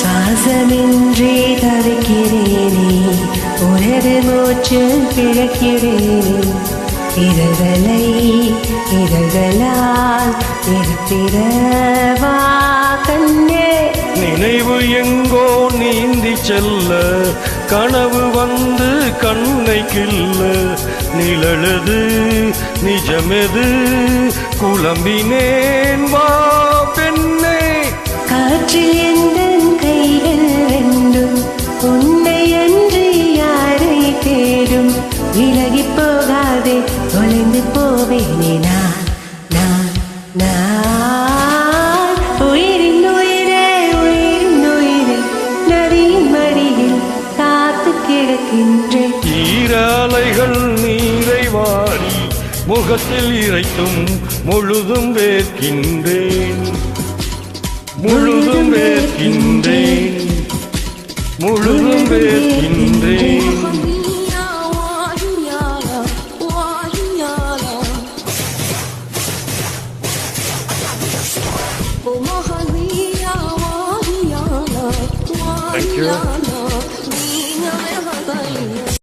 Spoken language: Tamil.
சுவாசமின்றி தவிக்கிறேனே, உனது மூச்சில் பிழைக்கிறேனே, இதழ்களை இதழ்களால் நிறுத்திடவா கண்ணே. நினைவு எங்கோ நீந்தி செல்ல, கனவு வந்து கண்ணை கில்ல, நிழலது நிஜமெது குழம்பினேன் வா பெண்ணே. காற்றில் எந்த கைகள் ரெண்டும் உன்னை அன்றி யாரை தேடும், விலகி போகாதே தொலைந்து போவேனே நான் நான் நான். உயிரின் உயிரே உயிரின் உயிரே, நதியின் மடியில் காத்து கிடக்கின்றேன். ஈராலைகள் நீரை வாரி முகத்தில் இறைத்தும் முழுதும் வேர்க்கின்றேன், முழுதும் வேர்க்கின்றேன், முழுதும் வேர்க்கின்றேன். Thank you.